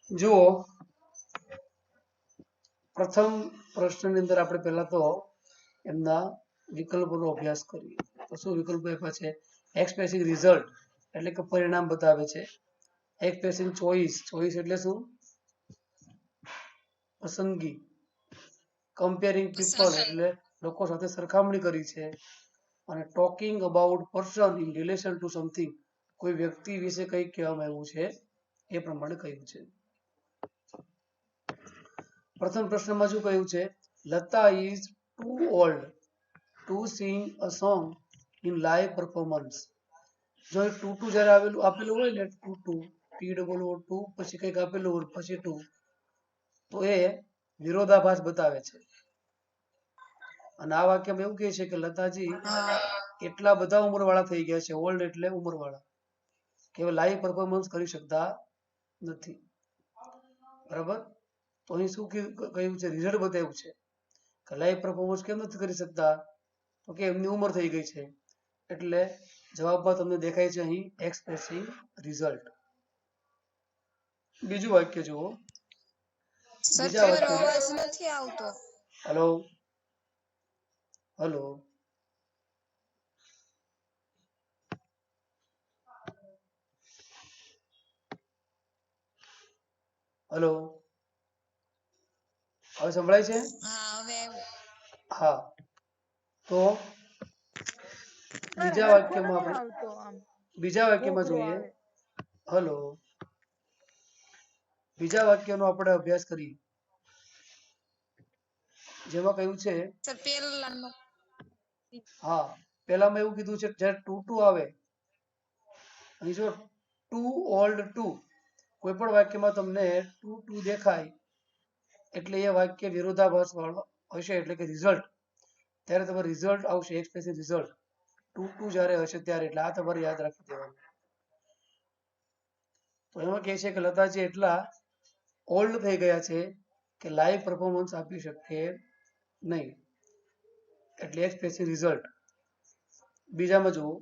જુઓ, પ્રથમ પ્રશ્નની અંદર આપણે પહેલા તો એમના વિકલ્પોનો અભ્યાસ કરીએ. તો શું વિકલ્પો આપ્યા છે? એક્સપ્રેસિંગ રિઝલ્ટ એટલે કે પરિણામ બતાવે છે. એક્સપ્રેસિંગ ચોઇસ, ચોઇસ એટલે શું? પસંદગી. કમ્પેરિંગ પીપલ એટલે લોકો સાથે સરખામણી કરી છે. અને talking about person in relation two something, કોઈ વ્યક્તિ વિશે કંઈક કહેવામાં આવ્યું છે એ પ્રમાણે કહ્યું છે. પ્રથમ પ્રશ્નમાં શું કહ્યું છે? Lata is too old to sing a song in live performance. જો ટુ જ્યારે આપેલું હોય ને, ટુ ટુ પછી કંઈક આપેલું હોય પછી ટુ, તો એ વિરોધાભાસ બતાવે છે. અને આ વાક્યમાં એવું કહે છે કે લતાજી એટલા બધા ઉંમરવાળા થઈ ગયા છે, ઓલ્ડ એટલે ઉંમરવાળા, કે લાઈવ પરફોર્મન્સ કરી શકતા નથી. બરાબર? તો અહીં શું કહ્યું છે? રિઝલ્ટ બતાવ્યું છે કે લાઈવ પરફોર્મન્સ કેમ નથી કરી શકતા? તો કે એમની ઉંમર થઈ ગઈ છે. એટલે જવાબમાં તમને દેખાય છે અહીં એક્સપ્રેસિંગ રિઝલ્ટ. બીજું વાક્ય જુઓ. બીજા વાક્ય અવાજ નથી આવતો. હેલો હેલો હેલો હવે સંભળાય છે? હા. તો બીજા વાક્યમાં જોઈએ. હલો, બીજા વાક્યનો આપણે અભ્યાસ કરીએ. જેમાં કહ્યું છે, હા, પહેલામાં એવું કીધું છે જ્યારે ટુ આવે, અહીં જો ટુ ઓલ્ડ ટુ, કોઈ પણ વાક્યમાં તમને ટુ દેખાય એટલે એ વાક્ય વિરોધાભાસ વાળો હશે, એટલે કે રિઝલ્ટ. ત્યારે તમારે રિઝલ્ટ આવશે, એક્સપ્રેસિવ રિઝલ્ટ. ટુ જ્યારે હશે ત્યારે. એટલે આ તમારે યાદ રાખી દેવાનું. તો એમાં કહે છે કે લતાજી એટલા ઓલ્ડ થઈ ગયા છે કે લાઈવ પરફોર્મન્સ આપી શકે નહીં. એટલે એક્સપ્રેસિવ રિઝલ્ટ. બીજામાં જુઓ.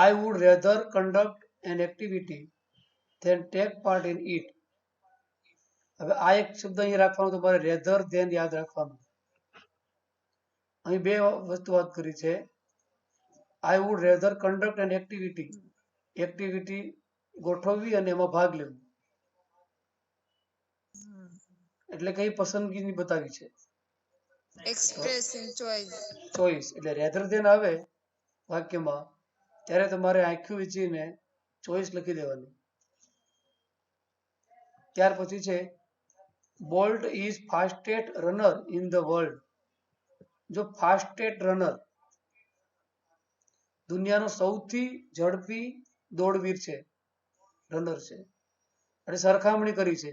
I would rather conduct an activity than take part in it. હવે આ એક શબ્દ અહીં રાખવાનો, તમારે રેધર ધેન યાદ રાખવાનું. અહીં બે વસ્તુ વાત કરી છે. I would rather conduct an activity, activity ગોઠવવી અને એમાં ભાગ લેવો, એટલે કઈ પસંદગીની બતાવી છે. એક્સપ્રેસિંગ ચોઇસ એટલે રેધર ધેન આવે વાક્યમાં ત્યારે તમારે આંખ્યું વીંચીને ચોઇસ લખી દેવાની. ત્યાર પછી છે bolt is fastest runner in the world. જો ફાસ્ટેસ્ટ રનર, દુનિયાનો સૌથી ઝડપી દોડવીર છે, રનર છે, અને સરખામણી કરી છે.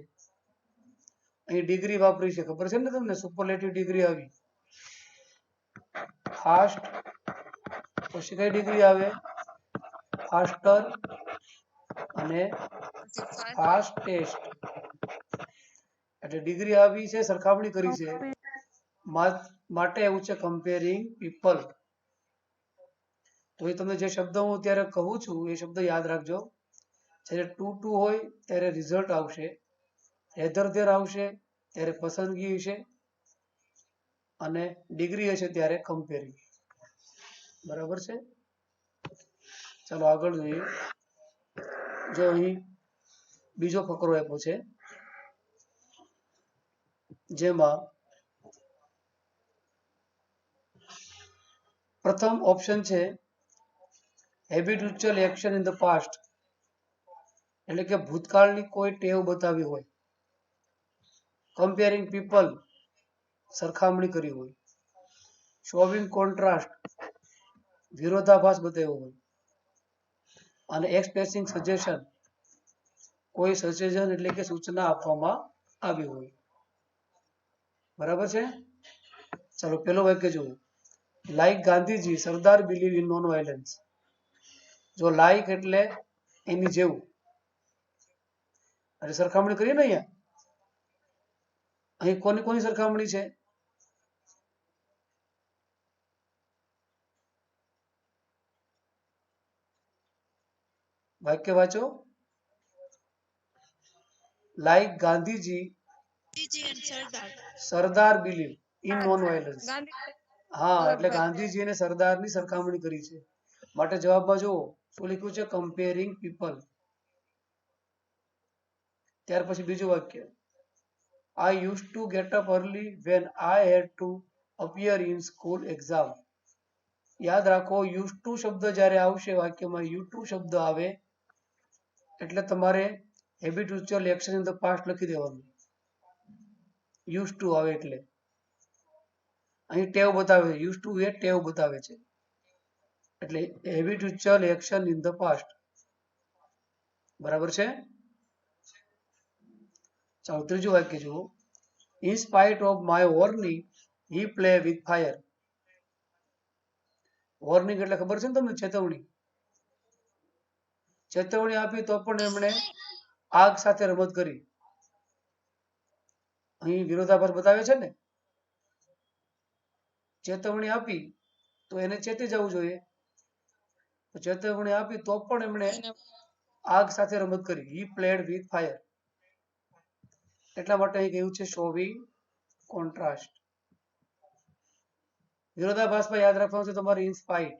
અહીં ડિગ્રી વાપરી છે, ખબર છે ને તમને? સુપરલેટિવ ડિગ્રી આવી. ફાસ્ટ પછી કઈ ડિગ્રી આવે? ફાસ્ટર અને ફાસ્ટેસ્ટ. એટલે ડિગ્રી આવી છે, સરખામણી કરી છે, માટે એવું છે કમ્પેરિંગ પીપલ. તો એ તમને જે શબ્દ હું અત્યારે કહું છું એ શબ્દ યાદ રાખજો. જ્યારે ટુ હોય ત્યારે રિઝલ્ટ આવશે, રેધર ધેર આવશે ત્યારે પસંદગી હશે, અને ડિગ્રી હશે ત્યારે કમ્પેરિંગ. બરાબર છે? ચાલો આગળ જોઈએ. જો અહીં બીજો ફકરો આપ્યો છે, જેમાં પ્રથમ ઓપ્શન છે habitual action in the past, એટલે કે ભૂતકાળની કોઈ ટેવ બતાવી હોય. કમ્પેરિંગ પીપલ, સરખામણી કરી હોય. શોવિંગ કોન્ટ્રાસ્ટ, વિરોધાભાસ બતાવ્યો હોય. અને એક્સપ્રેસિંગ સજેશન, કોઈ સજેશન એટલે કે સૂચના આપવામાં આવી હોય. બરાબર છે? ચાલો પેલો વાક્ય જુઓ. Like Gandhiji, Sardar believe in non violence. જો લાઈક એટલે એની જેવું, અને સરખામણી કરીએ ને અહીંયા, અહીં કોની કોની સરખામણી છે? વાક્ય વાંચો. Like Gandhiji Sardar believe in non violence. Gandhi હા, એટલે વલ્લભભાઈ ગાંધીજી અને સરદારની સરખામણી કરી છે. માટે જવાબમાં જુઓ શું લખ્યું છે, કમ્પેરિંગ પીપલ. ત્યાર પછી બીજું વાક્ય, I used to get up early when I had to appear in school exam. યાદ રાખો, used to શબ્દ જ્યારે આવશે વાક્યમાં, યુ ટુ શબ્દ આવે એટલે તમારે habitual action in the past લખી દેવાનું. યુઝ ટુ આવે એટલે અહીં ટેવ બતાવે છે, યુઝ ટુ એ ટેવ બતાવે છે, એટલે habitual action in the past. બરાબર છે. ચાલો ત્રીજું વાક્ય જુઓ, in spite of my warning he play with fire. Warning એટલે ખબર છે ને તમને, ચેતવણી. ચેતવણી આપી તો પણ એમણે આગ સાથે રમત કરી. અહીં વિરોધાભાસ બતાવે છે ને, ચેતવણી આપી તો એને ચેતી જવું જોઈએ, ચેતવણી આપી તો પણ એમણે આગ સાથે રમત કરી. He played with fire. એટલા માટે અહીં કહ્યું છે શોવિંગ કોન્ટ્રાસ્ટ. વિરોધાભાસમાં યાદ રાખવાનું છે તમારે ઇન સ્પાઇટ.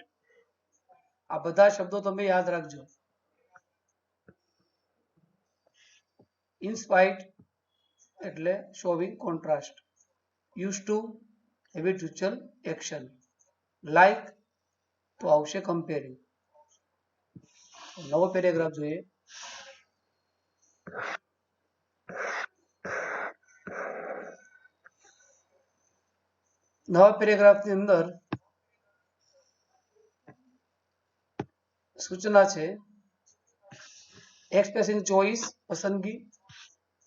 આ બધા શબ્દો તમે યાદ રાખજો. ઇન સ્પાઇટ એટલે showing contrast. Use to habitual action. Like તો આવશે કમ્પેરિંગ. નવો પેરેગ્રાફ જોઈએ. નવા પેરેગ્રાફની અંદર સૂચના છે, એક્સપ્રેસિંગ ચોઇસ પસંદગી,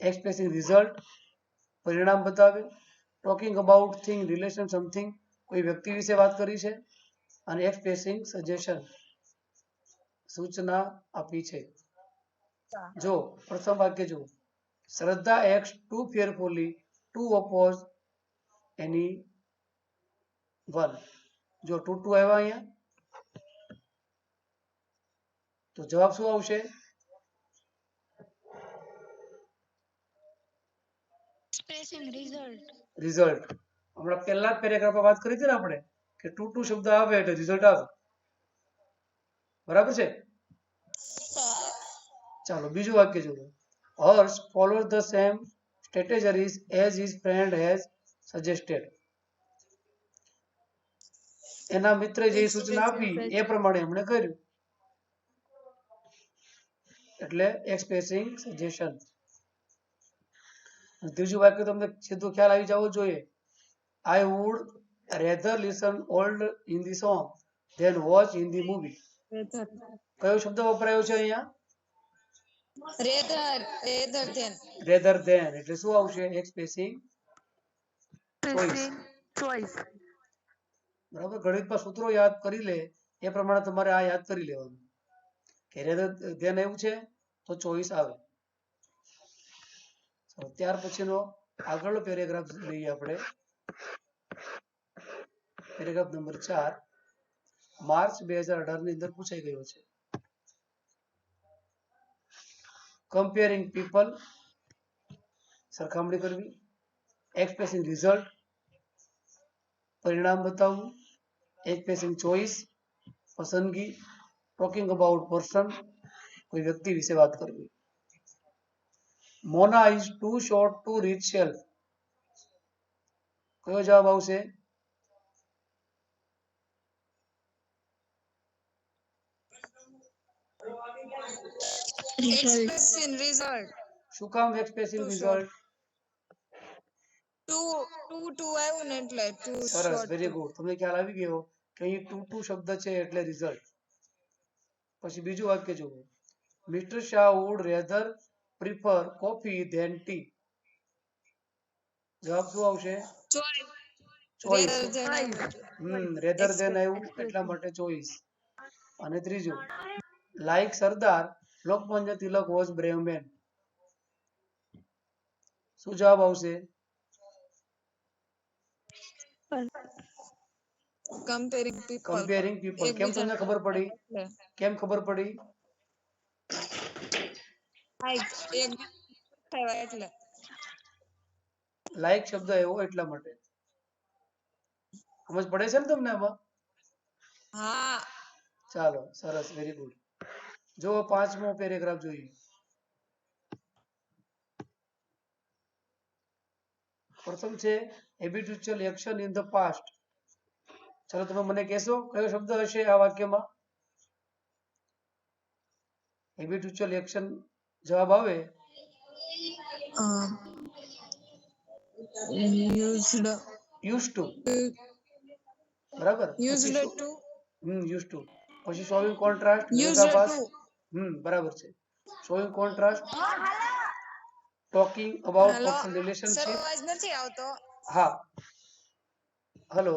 એક્સપ્રેસિંગ રિઝલ્ટ પરિણામ બતાવે, talking about thing relation something કોઈ વ્યક્તિ વિશે વાત કરી છે, અને એક્સપ્રેસિંગ સજેશન સૂચના આપી છે. જો પ્રથમ વાક્ય જુઓ, શ્રદ્ધા એક્સ ટુ ફેરફુલી ટુ ઓપોઝ એની વન. જો ટુ ટુ આવ્યા અહીંયા તો જવાબ શું આવશે? રિઝલ્ટ. હમણાં પહેલા જ પેરેગ્રાફમાં વાત કરી હતી ને આપણે કે ટુ ટુ શબ્દ આવે એટલે રિઝલ્ટ આવે. બરાબર છે. ચાલો બીજું વાક્ય જુઓ, Harsh follow the same strategies as his friend has suggested. એના મિત્રે જે સૂચના આપી એ પ્રમાણે એમણે કર્યું, એટલે એક્સપ્રેસિંગ સજેશન. ત્રીજું વાક્ય તમને સીધો ખ્યાલ આવી જવો જોઈએ, I would rather listen old Hindi song then watch Hindi movie. કયો શબ્દ વપરાયો છે અહીંયા? રેધર ધેન એટલે શું આવશે? Expressing choice. બરાબર. ગણિતમાં સૂત્રો યાદ કરી લે એ પ્રમાણે તમારે આ યાદ કરી લેવાનું કે રેધર ધેન એવું છે તો ચોઇસ આવે. ત્યાર પછીનો આગળનો પેરેગ્રાફ લઈએ આપણે, પેરેગ્રાફ નંબર 4. માર્ચ 2018 ની અંદર પૂછાઈ ગયો છે. કમ્પેરિંગ પીપલ સરખામણી કરવી, એક્સપ્રેસિંગ રિઝલ્ટ પરિણામ બતાવવું, એક્સપ્રેસિંગ ચોઇસ પસંદગી, ટોકિંગ અબાઉટ પર્સન કોઈ વ્યક્તિ વિશે વાત કરવી. Mona is too short to reach shelf. કયો જવાબ આવશે? શું કામ એક્સપ્રેસિંગ રિઝલ્ટ? સરસ, વેરી ગુડ. તમને ખ્યાલ આવી ગયો કે અહીં ટુ ટુ શબ્દ છે એટલે રિઝલ્ટ. પછી બીજું વાક્ય જુઓ, mister Shah would rather prefer coffee than tea. જવાબ શું આવશે? ચોઇસ. રેધર ધેન આવ્યું એટલા માટે ચોઇસ. અને ત્રીજું, like Sardar Lokmanya Tilak was brave man. શું જવાબ આવશે? Comparing comparing people. કેમ તમને ખબર પડી? કેમ ખબર પડી? આવ્યા એટલે લાઈક શબ્દ આવ્યો એટલા માટે. સમજ પડે છે ને તમને આમાં? હા ચાલો સરસ, વેરી ગુડ. જો પાંચમો પેરેગ્રાફ જોઈએ. પ્રથમ છે habitual action in the past. ચાલો તમે મને કહેશો કયો શબ્દ હશે આ વાક્યમાં? હેબિચ્યુઅલ એક્શન જવાબ આવે યુઝડ યુઝ ટુ, બરાબર. પછી યુઝડ શું? To use to. પછી શોવિંગ કોન્ટ્રાસ્ટ, યુઝડ વિરોધાભાસ. ટુ બરાબર છે. Showing contrast, talking about hello personal sir relationship. અવાજ નથી આવતો. હા, હેલો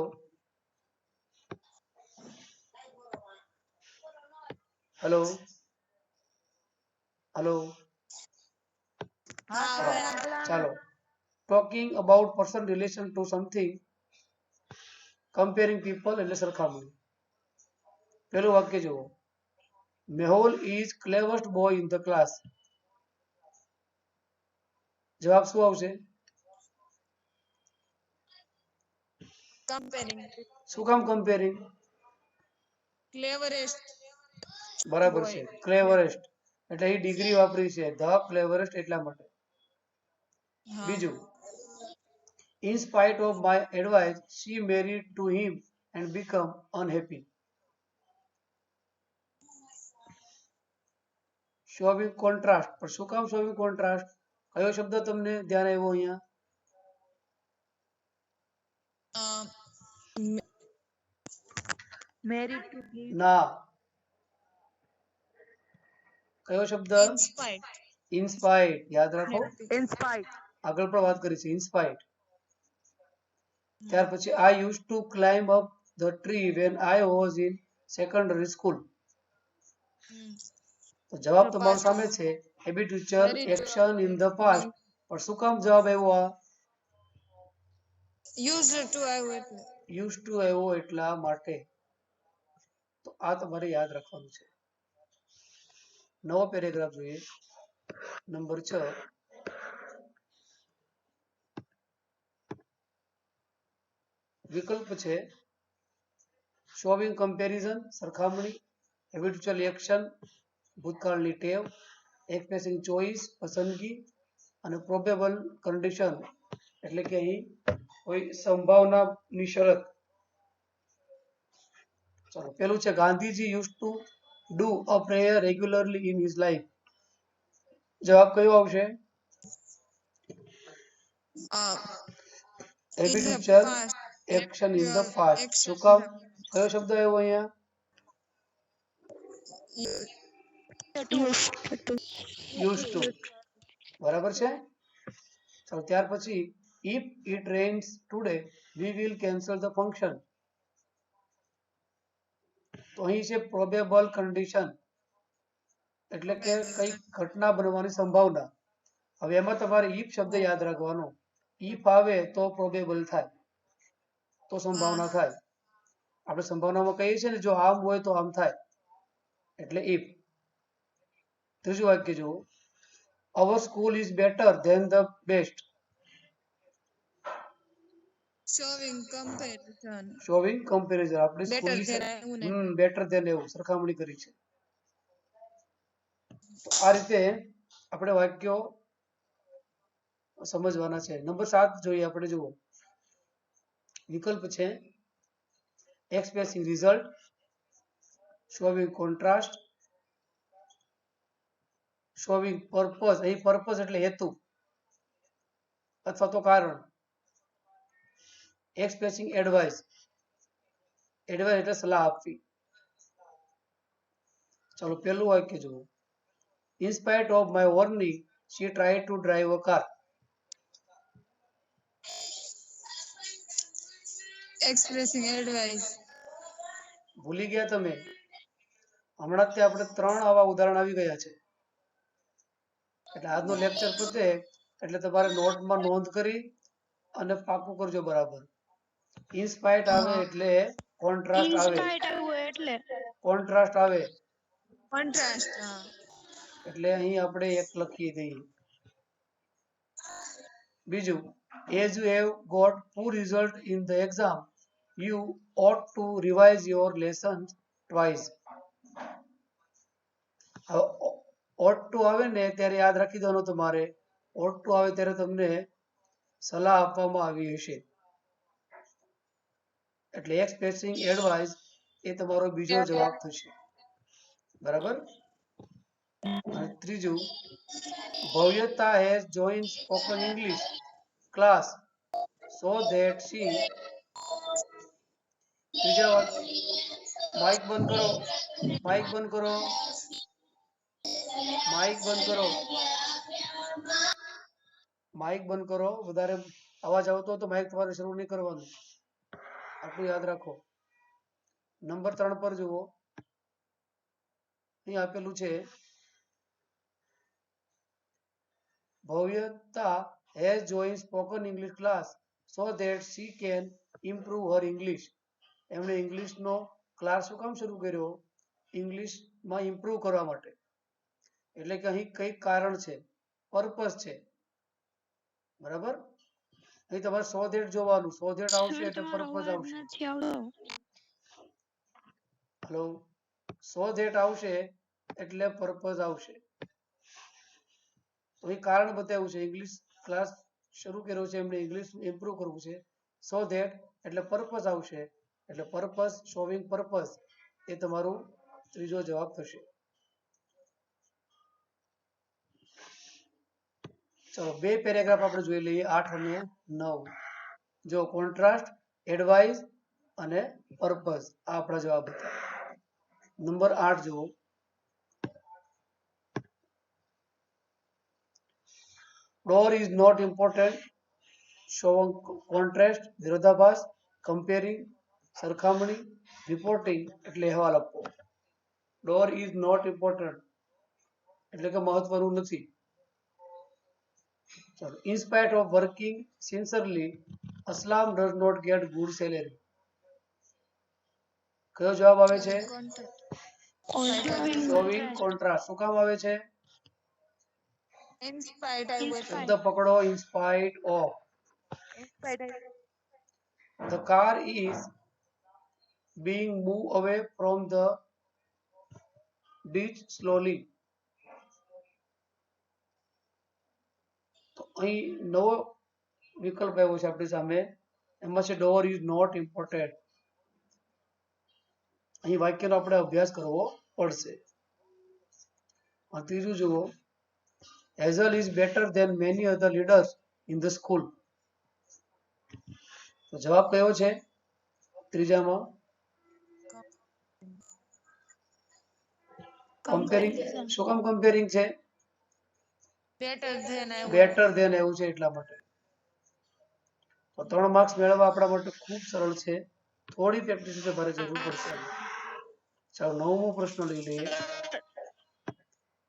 હેલો હેલો. હા હા, હવે આવે. ચાલો. Talking about person relation two something, comparing people એટલે સરખામણી. પેલું વાક્ય જુઓ. Mehul is cleverest boy in the class. જવાબ શું આવશે? કમ્પેરિંગ શું કામ કમ્પેરિંગ? ક્લેવરેસ્ટ બરાબર બોય છે, ક્લેવરેસ્ટ એટલે એ ડિગ્રી વાપરી છે, ધ ક્લેવરેસ્ટ એટલા માટે. હા બીજું, in spite of my advice she married to him and become unhappy. Showing contrast. પણ શું કામ શોવિંગ કોન્ટ્રાસ્ટ? કયો શબ્દ તમને ધ્યાન આવ્યો અહીંયા? ના, કયો શબ્દ? Inspired inspired. યાદ રાખો, હેપી આગળ પણ વાત કરી છે ઇન્સ્પાયર્ડ. ત્યાર પછી I used to climb up the tree when I was in secondary school. તો જવાબ તમારો સામે છે, habitual very action in the past. પણ શું કામ જવાબ આવ્યો આ? યુઝડ ટુ આવ્યું એટલે યુઝ ટુ આવ્યો એટલા માટે. તો આ તમારે યાદ રાખવાનું છે. નવો પેરેગ્રાફ જોઈએ, નંબર 6. વિકલ્પ છે શોવિંગ કમ્પેરિઝન સરખામણી, હેબિચ્યુઅલ એક્શન ભૂતકાળની ટેવ, એક્સપ્રેસિંગ ચોઇસ પસંદગી, અને પ્રોબેબલ કન્ડિશન એટલે કે અહીં કોઈ સંભાવનાની શરત. ચલો, પેલું છે Gandhiji use to do a prayer regularly in his life. જવાબ કયો આવશે? Habitual action in the past. શું કામ? કયો શબ્દ આવ્યો અહીંયા? Use to. બરાબર છે. ચાલો, ત્યાર પછી if it rains today we will cancel the function. તો અહીં છે પ્રોબેબલ કન્ડિશન એટલે કે કઈ ઘટના બનવાની સંભાવના. હવે એમાં તમારે if શબ્દ યાદ રાખવાનો. if આવે તો પ્રોબેબલ થાય, તો સંભાવના થાય. આપણે સંભાવનામાં કહીએ છીએ ને, જો આમ હોય તો આમ થાય, એટલે if. ત્રીજું વાક્ય જુઓ. our school is better than the best. Showing comparison showing comparison. આપણી બેટર સ્કૂલ ધેન આવ્યું ને બેટર ધેન એવું સરખામણી કરી છે. તો આ રીતે આપણે વાક્યો સમજવાના છે. નંબર 7 જોઈએ આપણે. જુઓ, વિકલ્પ છે expressing result, showing contrast, showing purpose. અહીં પર્પઝ એટલે હેતુ અથવા તો કારણ. એક્સપ્રેસિંગ એડવાઇસ, એડવાઇસ એટલે સલાહ આપવી. ચાલો, પહેલું વાક્ય જુઓ. In spite of my warning, she tried to drive a car. Expressing advice ભૂલી ગયા તમે? હમણાં જ આપણે 3 આવા ઉદાહરણ આવી ગયા છે. એટલે આજનો લેક્ચર પતે એટલે તમારે નોટમાં નોંધ કરી અને પાકું કરજો બરાબર. ઇનસ્પાઇટ આવે એટલે કોન્ટ્રાસ્ટ આવે. કોન્ટ્રાસ્ટ આવે કોન્ટ્રાસ્ટ એટલે અહીં આપણે 1 લખી દઈએ. બીજું, as you have got poor result in the exam, you ought to revise your lessons twice. ought to આવે ને ત્યારે યાદ રાખી દેવાનું તમારે. ought to આવે ત્યારે તમને સલાહ આપવામાં આવી હશે. એટલે expressing advice એ તમારો બીજો જવાબ થશે. બરાબર. અને ત્રીજું, ભવ્યતા has joined spoken English class so that she, ત્રીજા વાક્ય, માઇક બંધ કરો, માઇક બંધ કરો, માઇક બંધ કરો, માઇક બંધ કરો. વધારે અવાજ આવતો હોય તો માઇક તમારે શરૂ નહીં કરવાનું. આટલું યાદ રાખો. નંબર 3 પર જુઓ. અહીં આપેલું છે, ભવ્યતા has joined spoken English class so that she can improve her English. એમણે ઇંગ્લિશનો ક્લાસ શું કામ શરૂ કર્યો? ઇંગ્લિશમાં ઇમ્પ્રૂવ કરવા માટે. એટલે કે અહીં કઈક કારણ છે, પર્પસ છે. બરાબર. અહીં તમારે સો ધેટ જોવાનું. સો ધેટ આવશે એટલે પર્પસ આવશે. હેલો, સો ધેટ આવશે એટલે પર્પસ આવશે. તો અહીં કારણ બતાવ્યું છે, ઇંગ્લિશ ક્લાસ શરૂ કર્યો છે એમણે, ઇંગ્લિશ ઇમ્પ્રૂવ કરવું છે. સો ધેટ એટલે પર્પસ આવશે. એટલે પર્પસ, શોવિંગ પર્પસ એ તમારું ત્રીજો જવાબ થશે. ચલો, બે પેરેગ્રાફ આપણે જોઈ લઈએ, 8 અને 9. જો કોન્ટ્રાસ્ટ, એડવાઇસ અને પર્પસ આ આપણા જવાબ હતા. નંબર 8 જુઓ. Door is not important, showing contrast વિરોધાભાસ, કમ્પેરિંગ સરખામણી, રિપોર્ટિંગ એટલે અહેવાલ આપવો. ડોર ઇઝ નોટ ઇમ્પોર્ટન્ટ એટલે કે મહત્વનું નથી. ચલો, in spite of working sincerely, Aslam does not get good salary. કયો જવાબ આવે છે? Showing contrast. શું કામ આવે છે? In spite I would. શબ્દ પકડો. in spite of. The car is being moved away from the ditch slowly. તો અહીં નવો વિકલ્પ આવ્યો છે આપણી સામે. એમાં છે ડોર ઇઝ નોટ ઇમ્પોર્ટન્ટ. અહીં વાક્યનો આપણે અભ્યાસ કરવો પડશે. અને ત્રીજું જુઓ. Hazel is better than many other leaders in the school. તો જવાબ કયો છે ત્રીજામાં? કમ્પેરિંગ. શું કામ કમ્પેરિંગ છે? બેટર ધેન એવું છે એટલા માટે. તો 3 માર્ક્સ મેળવવા આપણા માટે ખૂબ સરળ છે. થોડી પ્રેક્ટિસ તમારે જરૂર પડશે. ચાલો, 9મો પ્રશ્ન લઈ લઈએ.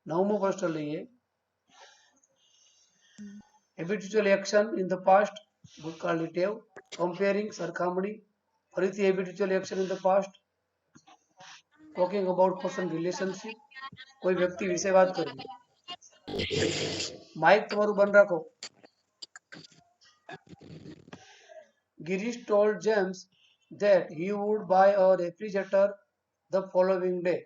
9મો પ્રશ્ન લઈએ. Habitual action in the past, ભૂતકાળની ટેવ. કમ્પેરિંગ સરખામણી. ફરીથી habitual action in the past. Talking about person relationship, કોઈ વ્યક્તિ વિશે વાત કરવી. માઇક તમારું બંધ રાખો. Girish told James that he would buy a refrigerator the following day.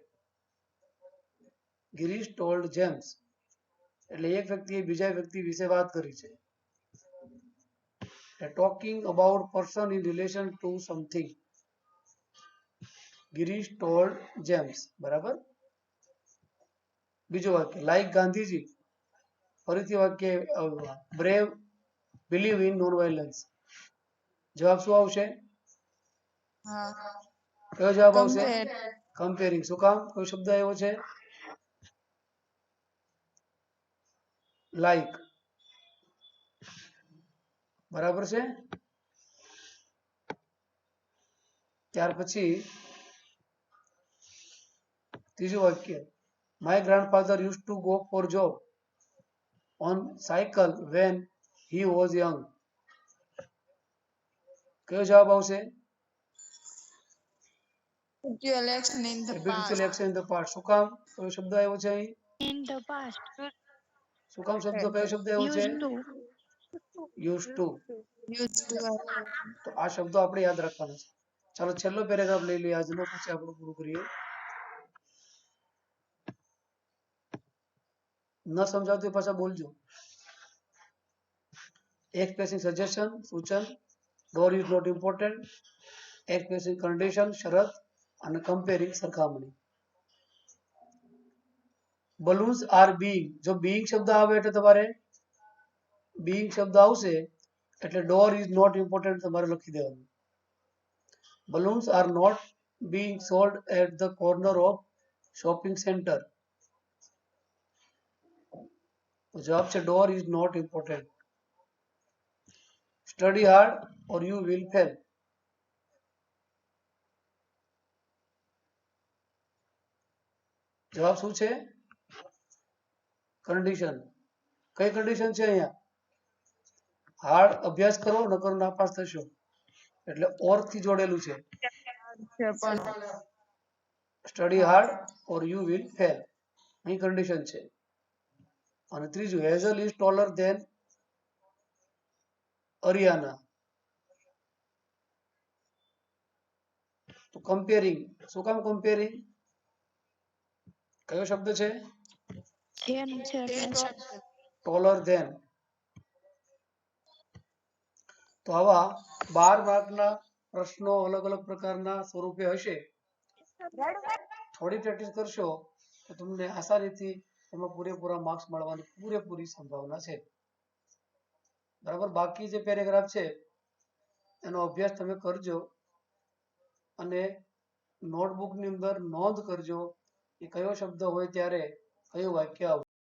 Girish told James એટલે એક વ્યક્તિએ બીજા વ્યક્તિ વિશે વાત કરી છે. Talking about person in relation two something. Girish told James. બરાબર. બીજો વાક્ય, લાઈક ગાંધીજી. ફરીથી વાક્ય, brave believe in non violence. જવાબ શું આવશે? કયો જવાબ આવશે? કમ્પેરિંગ. શું કામ? કયો શબ્દ આવ્યો છે? લાઈક. બરાબર છે. ત્યાર પછી ત્રીજું વાક્ય, my grandfather use to go for job on cycle when he was young. કયો જવાબ આવશે? Habitual action in the habitual past. Action in the past. શું કામ? કયો શબ્દ આવ્યો છે અહીં? In the past. શું કામ શબ્દ, કયો શબ્દ આવ્યો છે? Use to. used to તો આ શબ્દો આપણે યાદ રાખવાના છે. ચાલો છેલ્લો પેરેગ્રાફ લઈ લઈએ આજનો, પછી આપણે પૂરું કરીએ. ન સમજાવતું હોય પાછા બોલજો. એક્સપ્રેસિંગ સજેશન સૂચન, door is not important, expressing condition શરત, અને કમ્પેરિંગ સરખામણી. બલૂન્સ આર બીઇંગ, જો બીઇંગ શબ્દ આવે એટલે તમારે બીઇંગ શબ્દ આવશે એટલે ડોર ઇઝ નોટ ઇમ્પોર્ટન્ટ તમારે લખી દેવાનું. Balloons are not being sold at the corner of shopping center. તો જવાબ છે door is not important. Study hard or you will fail. જવાબ શું છે? કન્ડિશન. કઈ કન્ડિશન છે અહીંયા? હાર્ડ અભ્યાસ કરો નકર નાપાસ થશો, એટલે ઓર થી જોડેલું છે. છે પણ study hard or you will fail, અહીં કન્ડિશન છે. અને ત્રીજું, Hazel is taller than Ariana. તો કમ્પેરિંગ, શું કામ કમ્પેરિંગ? કયો શબ્દ છે? Taller than. તો આવા 12 માર્કના પ્રશ્નો અલગ અલગ પ્રકારના સ્વરૂપે હશે. થોડી પ્રેક્ટિસ કરશો તો તમને આસાનીથી એમાં પૂરેપૂરા માર્ક્સ મળવાની પૂરેપૂરી સંભાવના છે. બરાબર, બાકી જે પેરેગ્રાફ છે એનો અભ્યાસ તમે કરજો અને નોટબુકની અંદર નોંધ કરજો કે કયો શબ્દ હોય ત્યારે કયું વાક્ય આવશે.